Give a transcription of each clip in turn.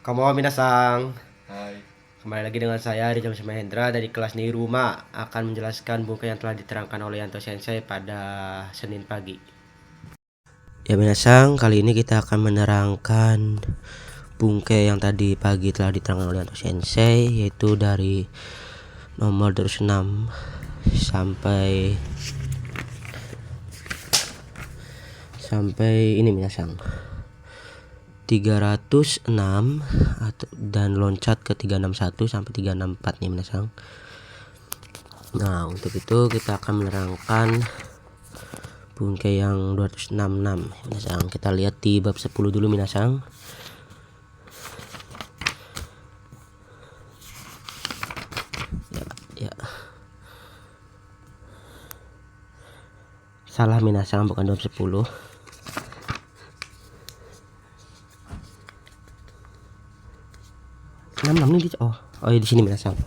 Kamu Minasang, Hai. kembali lagi dengan saya Rijal Mahendra dari kelas Niruma akan menjelaskan buku yang telah diterangkan oleh Yanto Sensei pada Senin pagi. Ya Minasang, kali ini kita akan menerangkan bungke yang tadi pagi telah diterangkan oleh Yanto Sensei, yaitu dari nomor 26 sampai ini Minasang 306 dan loncat ke 361 sampai 364 nih Minasang. Nah, untuk itu kita akan menerangkan bungke yang 266 Minasang. Kita lihat di bab 10 dulu Minasang. Ya. Salah Minasang, bukan bab 10. Ini di sini Minasang.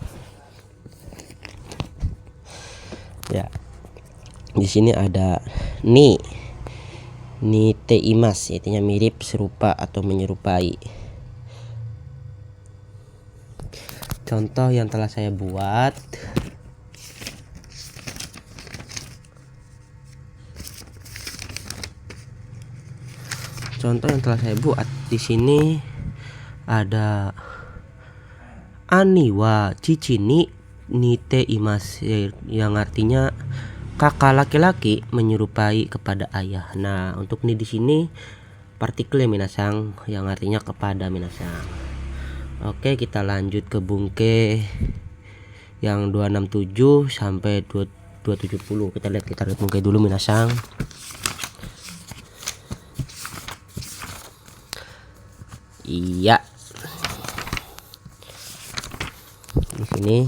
Ya. Di sini ada ni teimas, artinya mirip, serupa atau menyerupai. Contoh yang telah saya buat. Di sini ada ani wa cici ni teimas, yang artinya kakak laki-laki menyerupai kepada ayah. Nah, untuk ni di sini partikel ya Minasang, yang artinya kepada Minasang. Oke, kita lanjut ke bungke yang 267 sampai 270. Kita lihat bungke dulu Minasang. Iya. Di sini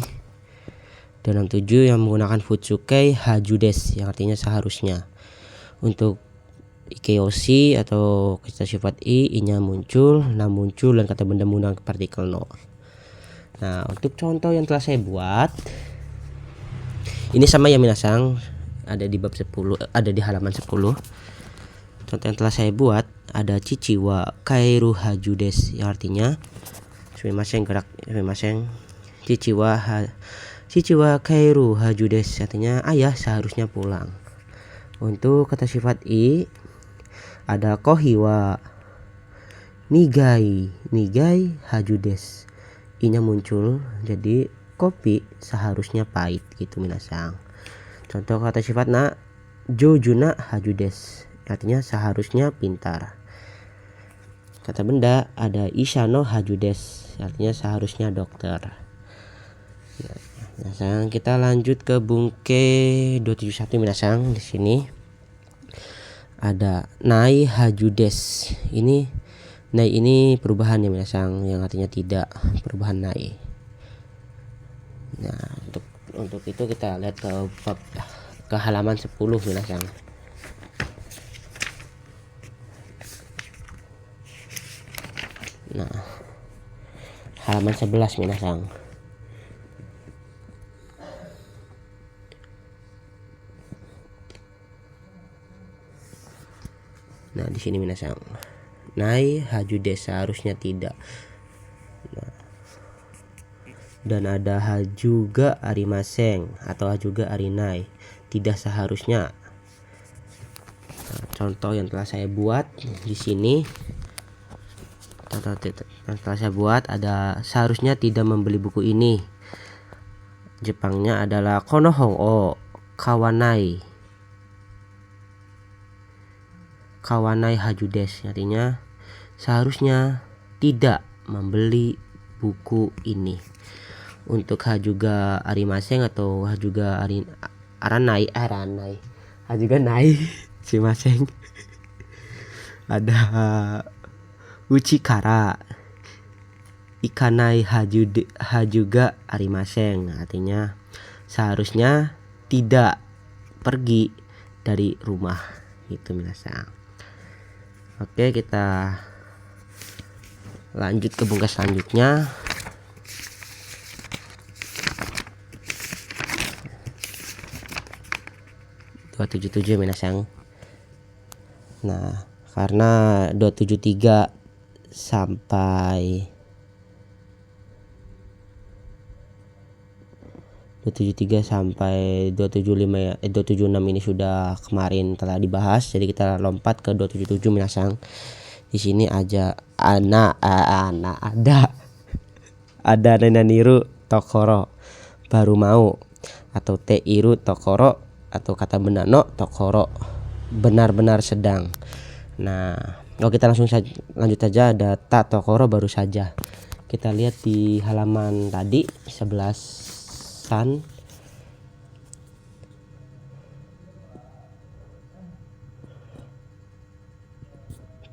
267 yang menggunakan futsukei hajudes, yang artinya seharusnya. Untuk ikeoshi atau kata sifat i-nya muncul, na muncul, dan kata benda menggunakan partikel no. Nah, untuk contoh yang telah saya buat ini sama ya Minasang, ada di bab 10, ada di halaman 10. Contoh yang telah saya buat ada cici wa kairu hajudes, yang artinya sumimasen, gerak sumimasen, cici wa kairu hajudes, artinya ayah seharusnya pulang. Untuk kata sifat i ada kohi wa nigai hajudes, i-nya muncul, jadi kopi seharusnya pahit gitu Minasang. Contoh kata sifat na jojuna hajudes, artinya seharusnya pintar. Kata benda ada isano hajudes, artinya seharusnya dokter. Minasang, kita lanjut ke bungke 271 Minasang. Di sini ada nai hajudes. Nai ini perubahan ya Minasang, yang artinya tidak, perubahan nai. Nah, untuk itu kita lihat ke halaman 10 Minasang. Nah, halaman 11 Minasang. Nah, di sini Minasang. Nai hajudes, seharusnya tidak. Nah, dan ada hajuga arimaseng atau hajuga arinai, tidak seharusnya. Nah, contoh yang telah saya buat di sini, ada seharusnya tidak membeli buku ini. Jepangnya adalah konohong o kawanai hajudes, artinya seharusnya tidak membeli buku ini. Untuk hajuga arimaseng atau hajuga aranai hajuga nai simaseng ada uchikara ikanai hajuga arimaseng, artinya seharusnya tidak pergi dari rumah itu Minasang. Oke, kita lanjut ke bungkas selanjutnya. Dua 277 Minasang. Nah, karena 273 sampai 273 sampai 275 276 ini sudah kemarin telah dibahas, jadi kita lompat ke 277 minasang. Di sini aja ada Nenaniru Tokoro baru mau, atau Teiru Tokoro, atau kata benano Tokoro benar-benar sedang. Nah, kalau kita lanjut saja, ada Ta Tokoro baru saja. Kita lihat di halaman tadi 11-an.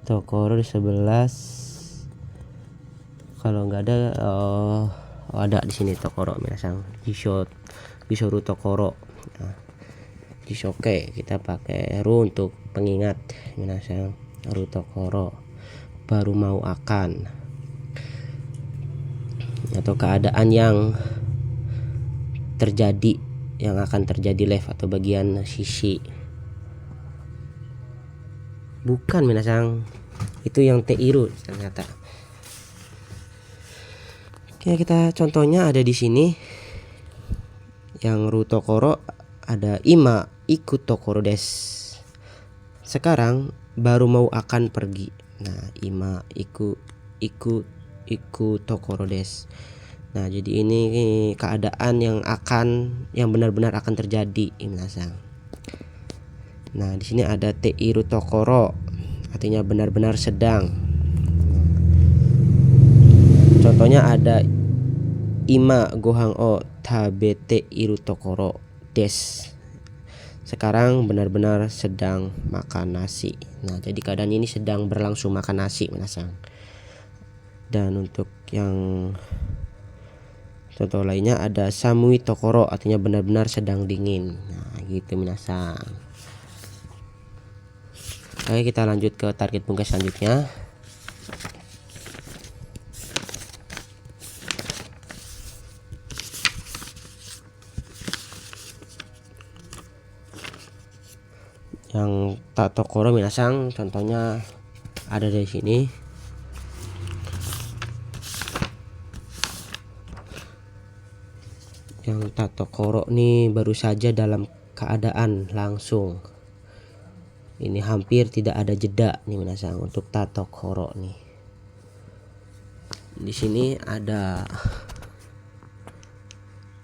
Tokoro di 11. Kalau nggak ada, ada di sini Tokoro minasang. Jisoru Tokoro. Nah, Jisoke kita pakai ru untuk pengingat minasang. Ru Tokoro baru mau akan, atau keadaan yang terjadi, yang akan terjadi left atau bagian sisi. Bukan minasang, itu yang Teiru ternyata. Oke, kita contohnya ada di sini. Yang ru Tokoro ada Ima iku Tokoro des. Sekarang baru mau akan pergi. Nah, Ima iku Tokoro des. Nah, jadi ini keadaan yang benar-benar akan terjadi minasang. Nah, di sini ada Teiru Tokoro, artinya benar-benar sedang. Contohnya ada Ima gohang o tabete iru Tokoro des. Sekarang benar-benar sedang makan nasi. Nah, jadi keadaan ini sedang berlangsung makan nasi minasang. Dan untuk yang contoh lainnya ada Samui Tokoro, artinya benar-benar sedang dingin. Nah, gitu minasang. Oke, kita lanjut ke target bungkai selanjutnya. Yang Ta Tokoro minasang, contohnya ada di sini. Yang Ta Tokoro nih baru saja dalam keadaan langsung. Ini hampir tidak ada jeda nih minasang untuk Ta Tokoro nih. Di sini ada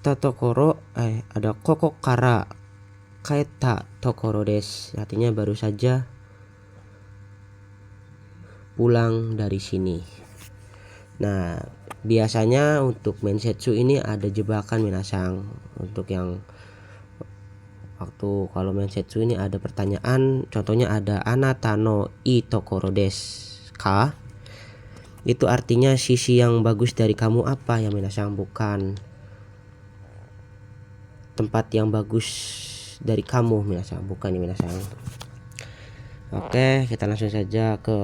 Ta Tokoro, ada Koko Kara Kaeta Tokoro des, artinya baru saja pulang dari sini. Nah, biasanya untuk mensetsu ini ada jebakan minasang. Untuk yang waktu kalau mensetsu ini ada pertanyaan, contohnya ada Anata no I Tokoro des ka. Itu artinya sisi yang bagus dari kamu apa ya minasang, bukan tempat yang bagus dari kamu minasang, bukan ya minasang. Oke, kita langsung saja ke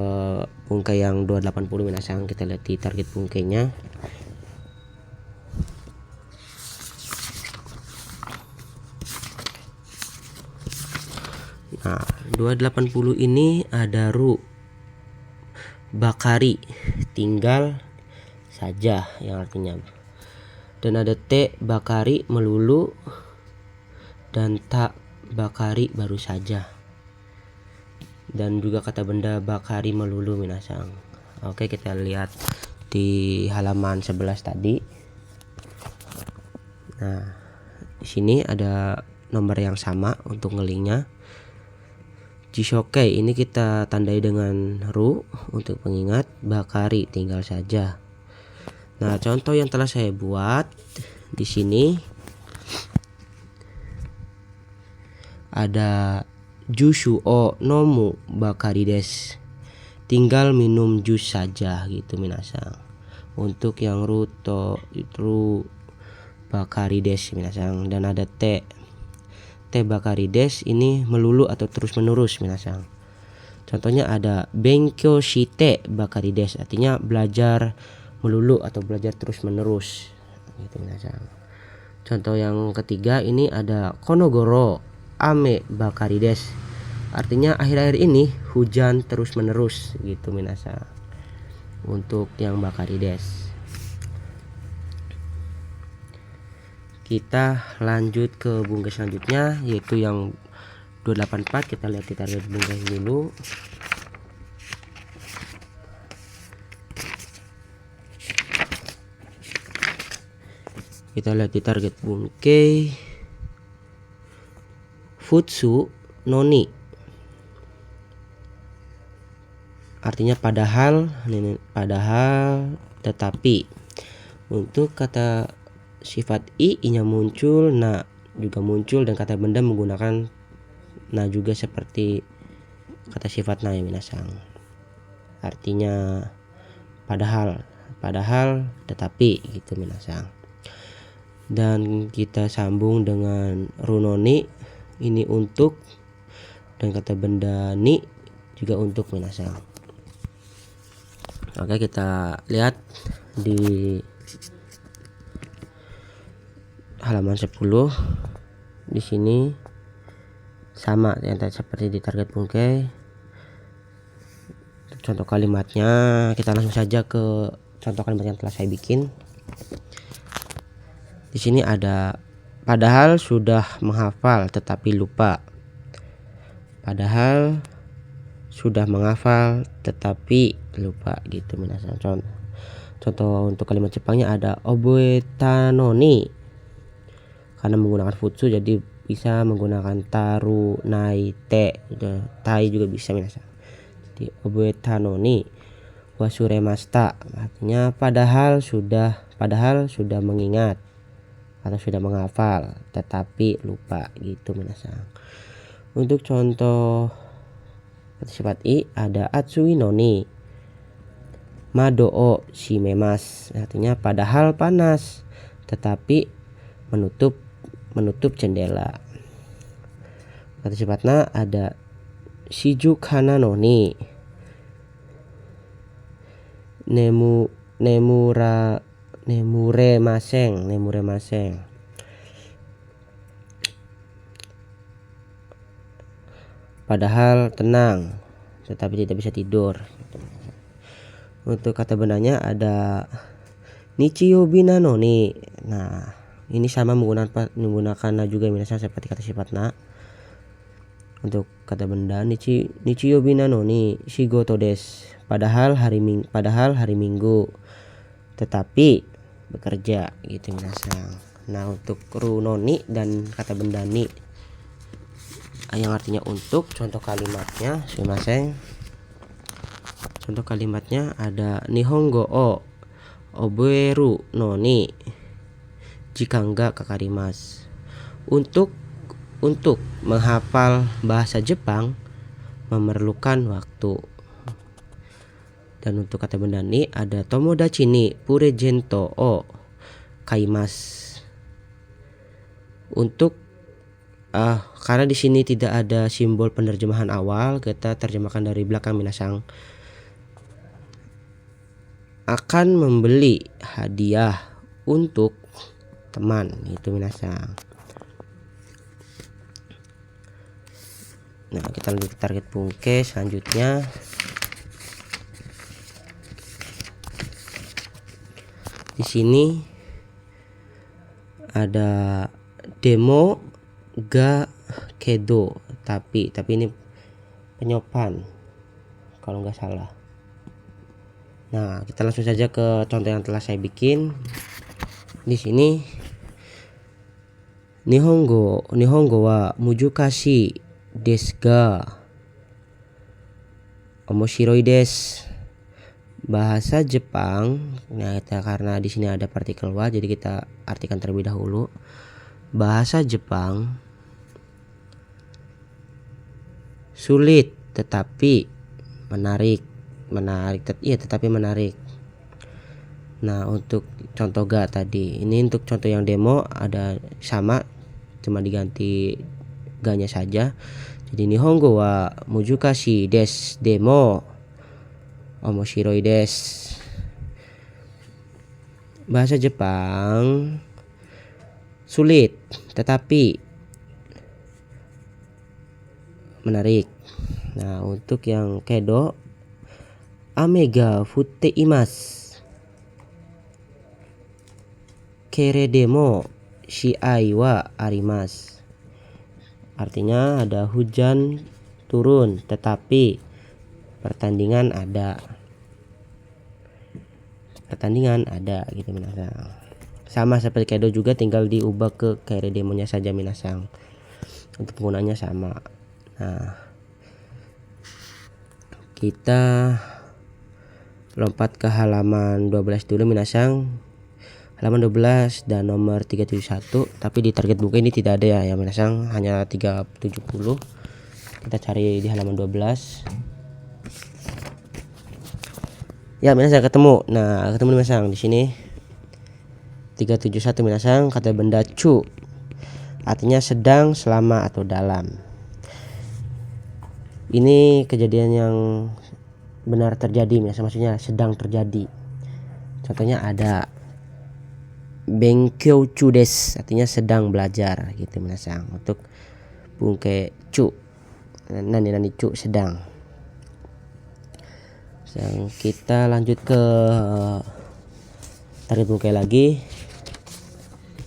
bungkai yang 280 minasang. Kita lihat di target bungkainya. Nah, 280 ini ada ru bakari tinggal saja, yang artinya, dan ada te bakari melulu, dan tak bakari baru saja, dan juga kata benda bakari melulu minasang. Oke, kita lihat di halaman 11 tadi. Nah, di sini ada nomor yang sama untuk ngelinknya. Jisoke ini kita tandai dengan ru untuk pengingat, bakari tinggal saja. Nah, contoh yang telah saya buat di sini ada Jushu o nomu bakari des, tinggal minum jus saja gitu minasang. Untuk yang ru bakari des minasang, dan ada te bakari des ini melulu atau terus menerus minasang. Contohnya ada Benkyo shite bakari des, artinya belajar melulu atau belajar terus menerus gitu minasang. Contoh yang ketiga ini ada Konogoro ame bakari des, artinya akhir-akhir ini hujan terus menerus gitu minasang. Untuk yang bakari des, kita lanjut ke bungkai selanjutnya, yaitu yang 284. Kita lihat di target bungkai dulu. Kita lihat di target bungkai Futsu noni, artinya padahal tetapi. Untuk kata sifat i-nya muncul, na juga muncul, dan kata benda menggunakan na juga seperti kata sifat na ya minasang. Artinya padahal tetapi gitu minasang. Dan kita sambung dengan runoni, ini untuk, dan kata benda ni juga untuk minasang. Oke, kita lihat di halaman 10. Di sini sama yang tadi seperti di target bungkai. Contoh kalimatnya, kita langsung saja ke contoh kalimat yang telah saya bikin. Di sini ada padahal sudah menghafal tetapi lupa. Padahal sudah menghafal tetapi lupa gitu minasang. Contoh untuk kalimat Jepangnya ada oboetanoni, karena menggunakan futsu jadi bisa menggunakan taru, nai, te, tai juga bisa minasang. Jadi oboetanoni wasuremashita, artinya padahal sudah mengingat atau sudah menghafal tetapi lupa gitu minasang. Untuk contoh sifat i ada atsui noni mado o shimemas, artinya padahal panas tetapi menutup jendela. Kata sifatnya ada shijukana noni nemure maseng. Padahal tenang tetapi tidak bisa tidur. Untuk kata bendanya ada nichiyobi nanoni. Nah, ini sama menggunakan na juga minasang seperti kata sifat na. Untuk kata benda nichiyobi nanoni shigoto desu, padahal hari Minggu tetapi bekerja gitu minasang. Nah, untuk runoni dan kata benda ni yang artinya untuk, contoh kalimatnya sumimasen. Contoh kalimatnya ada nihongo o oboeru noni jikan ga kakarimasu. Untuk menghafal bahasa Jepang memerlukan waktu. Dan untuk kata benda ni ada tomodachi ni purejento o kaimasu. Untuk karena di sini tidak ada simbol penerjemahan awal, kita terjemahkan dari belakang minasang. Akan membeli hadiah untuk teman itu minasang. Nah, kita lanjut ke target bungkai selanjutnya. Di sini ada demo ga kedo, tapi ini penyopan kalau nggak salah. Nah, kita langsung saja ke contoh yang telah saya bikin. Di sini Nihongo wa mujukashi desu ga omoshiroi desu. Bahasa Jepang. Nah, karena di sini ada partikel wa, jadi kita artikan terlebih dahulu. Bahasa Jepang sulit tetapi menarik. Tetapi menarik. Nah, untuk contoh ga tadi, ini untuk contoh yang demo ada sama, cuma diganti ga-nya saja. Jadi nihongo wa mujukashi desu demo omoshiroi desu. Bahasa Jepang sulit tetapi menarik. Nah, untuk yang kedo ame ga futte imasu keredemo shiai wa arimas. Artinya ada hujan turun tetapi pertandingan ada. Pertandingan ada gitu minasang. Sama seperti kaido juga, tinggal diubah ke kaire demonya saja minasang. Untuk penggunanya sama. Nah, kita lompat ke halaman 12 dulu minasang. Halaman 12 dan nomor 371, tapi di target buku ini tidak ada ya minasang, hanya 370. Kita cari di halaman 12. Ya minasang ketemu. Nah, ketemu minasang di sini. 371 minasang, kata benda cu. Artinya sedang, selama atau dalam. Ini kejadian yang benar terjadi minasang, maksudnya sedang terjadi. Contohnya ada Benkyou chu desu, artinya sedang belajar gitu minasang. Untuk bungke cu, nani cu, sedang. Kita lanjut ke target bungke lagi.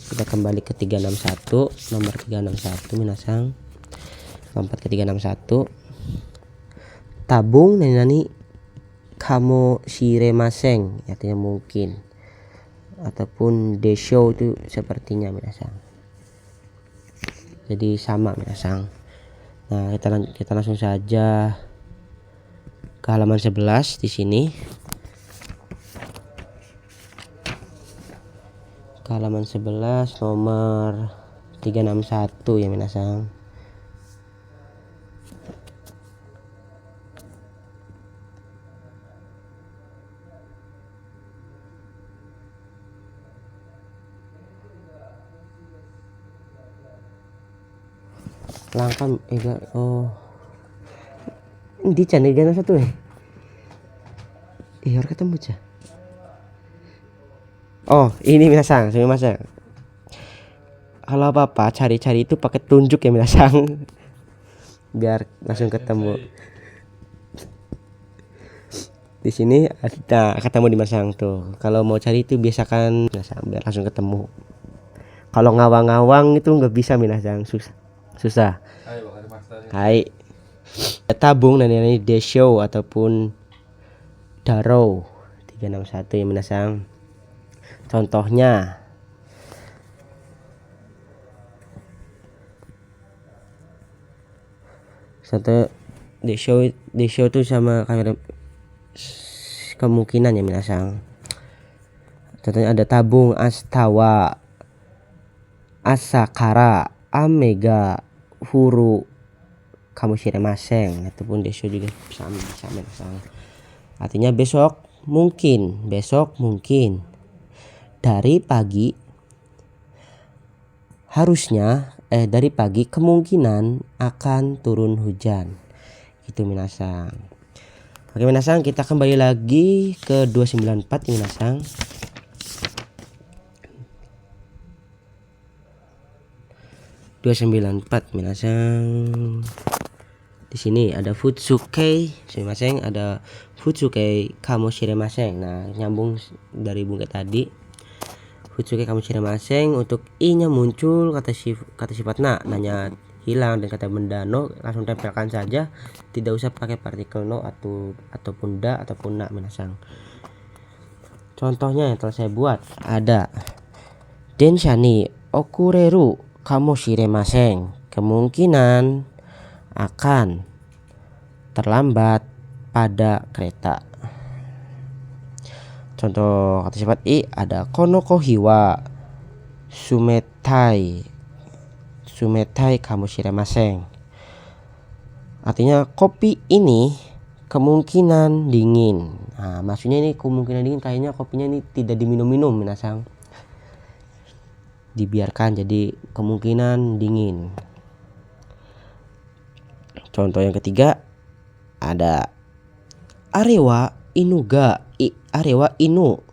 Kita kembali ke 361, nomor 361 minasang. Lompat ke 361. Tabung nani kamo shiremasen, artinya mungkin, ataupun desho itu sepertinya minasang. Jadi sama minasang. Nah, kita langsung saja ke halaman 11 di sini. Ke halaman 11 nomor 361 ya minasang. Langkah di channel gana satu harus ketemu aja. Oh, ini minasang, sumimasen. Kalau apa-apa cari-cari itu pakai tunjuk ya minasang. Biar langsung ketemu. Di sini ada ketemu di minasang tuh. Kalau mau cari itu biasakan minasang biar langsung ketemu. Kalau ngawang-ngawang itu nggak bisa minasang, susah. Hai. Tabung dan ini desho ataupun daro 361 ya minasang. Contohnya desho itu sama kayak kemungkinan ya minasang. Contohnya ada tabung astawa, asakara, amega, huru, kamoshiremasen. Ataupun desho juga sama minasang. Artinya besok mungkin. Dari pagi harusnya dari pagi kemungkinan akan turun hujan. Itu minasang. Oke minasang, kita kembali lagi ke 294 minasang. minasang. Di sini ada Futsuke, sumimasen, ada Futsuke kamoshiremasen. Nah, nyambung dari bungke tadi. Futsuke kamoshiremasen, untuk i-nya muncul kata sifat nanya hilang, dan kata benda no langsung tempelkan saja, tidak usah pakai partikel no ataupun da ataupun na minasang. Contohnya yang telah saya buat ada densha ni okureru kamoshiremasen, kemungkinan akan terlambat pada kereta. Contoh kata sifat i ada kono kohi wa sumetai kamoshiremasen. Artinya kopi ini kemungkinan dingin. Nah, maksudnya ini kemungkinan dingin, kayaknya kopinya ini tidak diminum-minum minasang. Dibiarkan, jadi kemungkinan dingin. Contoh yang ketiga ada arewa inuga arewa inu,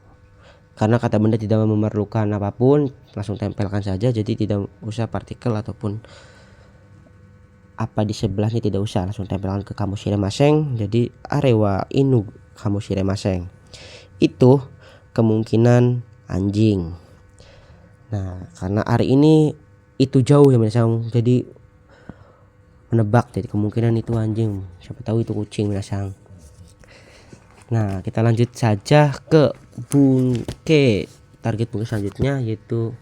karena kata benda tidak memerlukan apapun, langsung tempelkan saja, jadi tidak usah partikel ataupun apa di sebelahnya, tidak usah, langsung tempelkan ke kamoshiremasen. Jadi arewa inu kamoshiremasen, itu kemungkinan anjing. Nah, karena hari ini itu jauh ya minasang, jadi menebak, jadi kemungkinan itu anjing, siapa tahu itu kucing minasang. Nah, kita lanjut saja ke bungke. Target bungke selanjutnya yaitu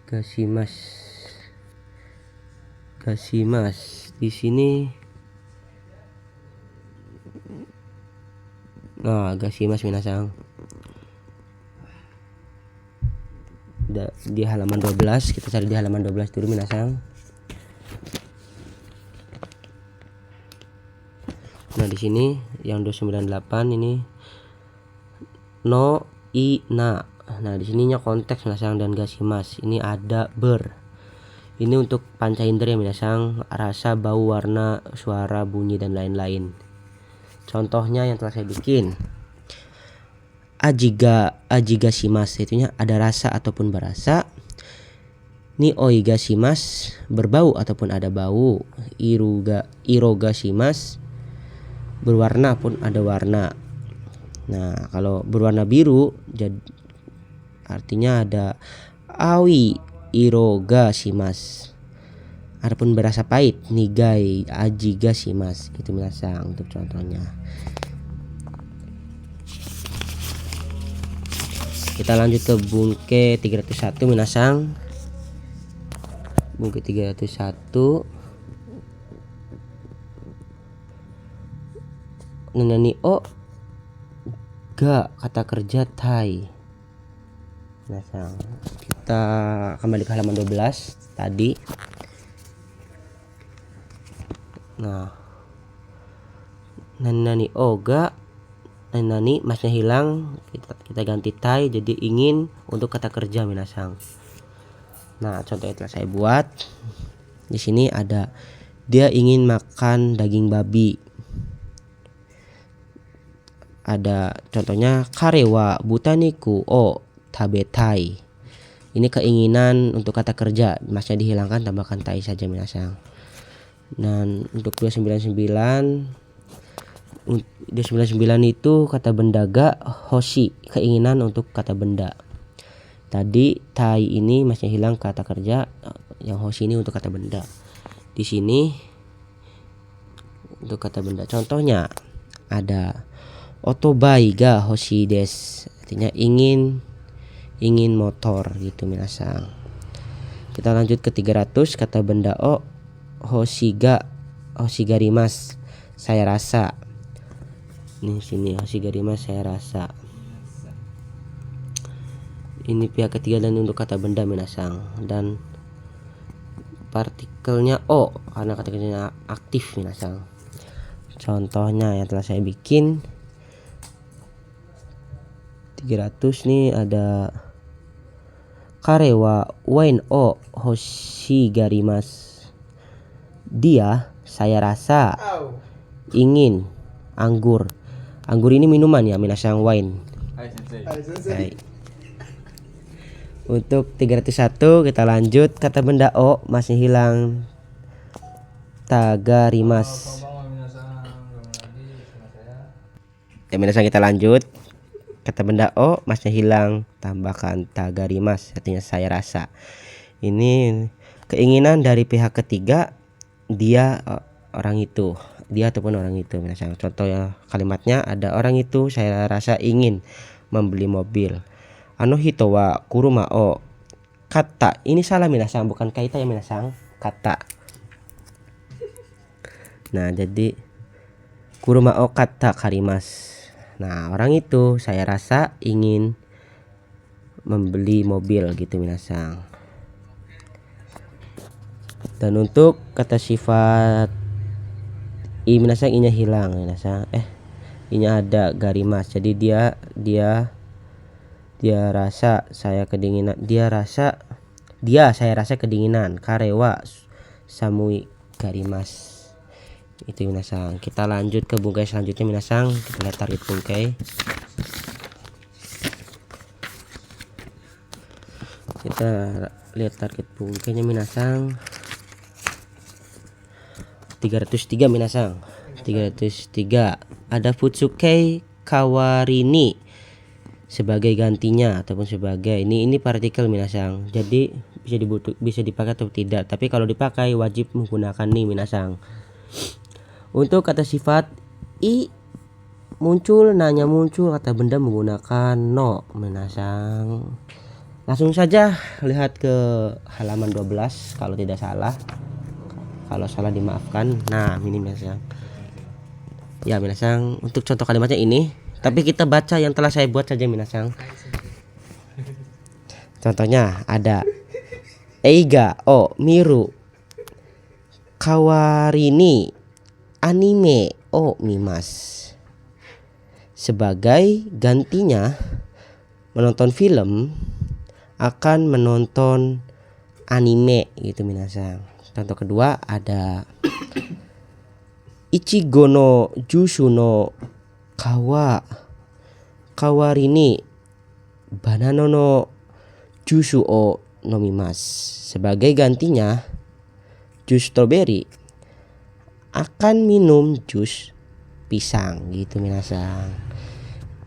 Gasimas. Di sini nah, Gasimas minasang. Di halaman 12, kita cari di halaman 12 dulu minasang. Nah, di sini yang 298 ini no i na. Nah, di sininya konteks minasang dan Gasimas. Ini ada ber. Ini untuk panca indera minasang, rasa, bau, warna, suara, bunyi dan lain-lain. Contohnya yang telah saya bikin. Ajigasimas itunya ada rasa ataupun berasa. Ni oigasimas berbau ataupun ada bau. Irogasimas berwarna pun ada warna. Nah, kalau berwarna biru artinya ada awi irogasimas. Adapun berasa pahit nigai ajigasimas. Itu minasang untuk contohnya. Kita lanjut ke bungke 301 minasang. Bungke 301 nenani o ga kata kerja tai. Minasang, kita kembali ke halaman 12 tadi. Nah, nenani oga, nenani masnya hilang, kita ganti tai jadi ingin untuk kata kerja minasang. Nah, contohnya telah saya buat. Di sini ada dia ingin makan daging babi. Ada contohnya karewa butaniku o tabetai. Ini keinginan untuk kata kerja, masnya dihilangkan, tambahkan tai saja minasang. Dan untuk 299 itu kata benda ga hoshi, keinginan untuk kata benda. Tadi tai ini masih hilang kata kerja, yang hoshi ini untuk kata benda. Di sini untuk kata benda contohnya ada otobai ga hoshi des, artinya ingin motor gitu minasang. Kita lanjut ke 300, kata benda o hoshigarimas, saya rasa. Nih sini hoshigarimas, saya rasa. Ini pihak ketiga dan untuk kata benda minasang, dan partikelnya o karena kata kerjanya aktif minasang. Contohnya yang telah saya bikin 300 nih ada karewa wain o hoshigarimas, dia saya rasa ingin anggur. Anggur ini minuman ya minasang, wine. Hai. Untuk 301 kita lanjut, kata benda o masih hilang tagarimas. Ya minasang, kita lanjut. Kata benda o masih hilang, tambahkan tagarimas, artinya saya rasa. Ini keinginan dari pihak ketiga, dia orang itu, dia ataupun orang itu minasang. Contoh ya kalimatnya ada orang itu saya rasa ingin membeli mobil. Ano hito wa kuruma o kata. Ini salah minasang, bukan kaita ya minasang, kata. Nah, jadi kuruma o kata karimas. Nah, orang itu saya rasa ingin membeli mobil gitu minasang. Dan untuk kata sifat i minasang, inya hilang minasang. Inya ada garimas. Jadi dia rasa saya kedinginan. Dia saya rasa kedinginan. Karewa samui garimas. Itu minasang. Kita lanjut ke bungkai selanjutnya minasang. Kita lihat target bungkai. Kita lihat target bungkainya minasang. 303 minasang. 303 ada Futsuke Kawarini, sebagai gantinya ataupun sebagai ini partikel minasang. Jadi bisa dipakai atau tidak, tapi kalau dipakai wajib menggunakan ni minasang. Untuk kata sifat i muncul kata benda menggunakan no minasang. Langsung saja lihat ke halaman 12 kalau tidak salah. Kalau salah dimaafkan. Nah, ini minasang. Ya minasang, untuk contoh kalimatnya ini, tapi kita baca yang telah saya buat saja minasang. Contohnya ada eiga o miru kawarini anime o mimas. Sebagai gantinya menonton film akan menonton anime gitu minasang. Contoh kedua ada ichigo no jushu no kawarini banana no jushu o nomimasu. Sebagai gantinya jus stroberi akan minum jus pisang gitu minasang.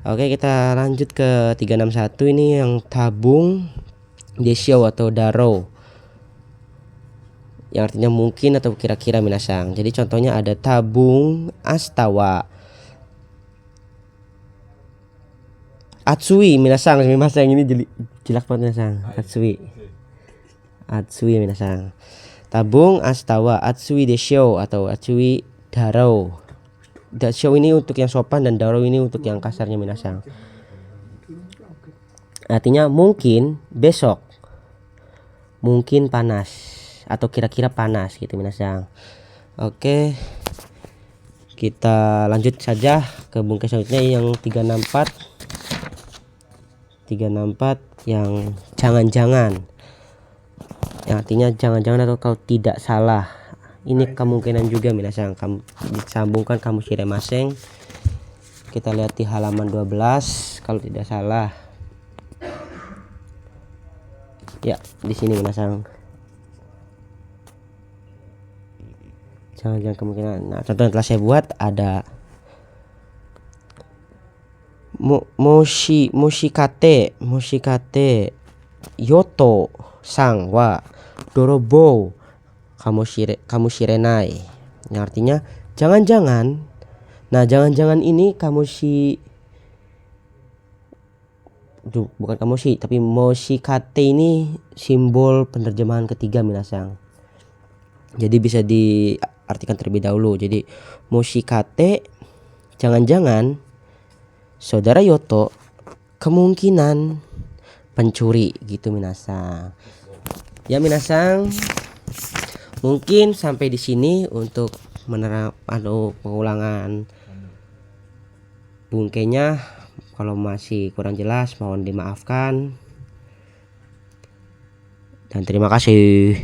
Oke, kita lanjut ke 361. Ini yang tabung desyo atau daro, yang artinya mungkin atau kira-kira minasang. Jadi contohnya ada tabung astawa atsui minasang. Ini jelek banget minasang. Atsui minasang. Tabung astawa atsui desyo atau atsui daro. Desyo ini untuk yang sopan dan daro ini untuk yang kasarnya minasang. Artinya mungkin besok, mungkin panas atau kira-kira panas gitu minasang. Oke, kita lanjut saja ke bungkus selanjutnya yang 364 yang jangan-jangan, yang artinya jangan-jangan atau kalau tidak salah. Ini kemungkinan juga minasang, kamu disambungkan kamu shiremasen. Kita lihat di halaman 12 kalau tidak salah. Ya, di sini minasang. Jangan-jangan kemungkinan. Nah, contoh yang telah saya buat ada moshikate yoto sang wa dorobo kamu shirenai, yang artinya jangan-jangan. Nah, jangan-jangan ini bukan kamushi tapi moshikate ini simbol penerjemahan ketiga minasang. Jadi bisa diartikan terlebih dahulu. Jadi moshikate jangan-jangan saudara Yoto kemungkinan pencuri gitu minasang. Ya minasang, mungkin sampai di sini untuk pengulangan bungkainya. Kalau masih kurang jelas mohon dimaafkan dan terima kasih.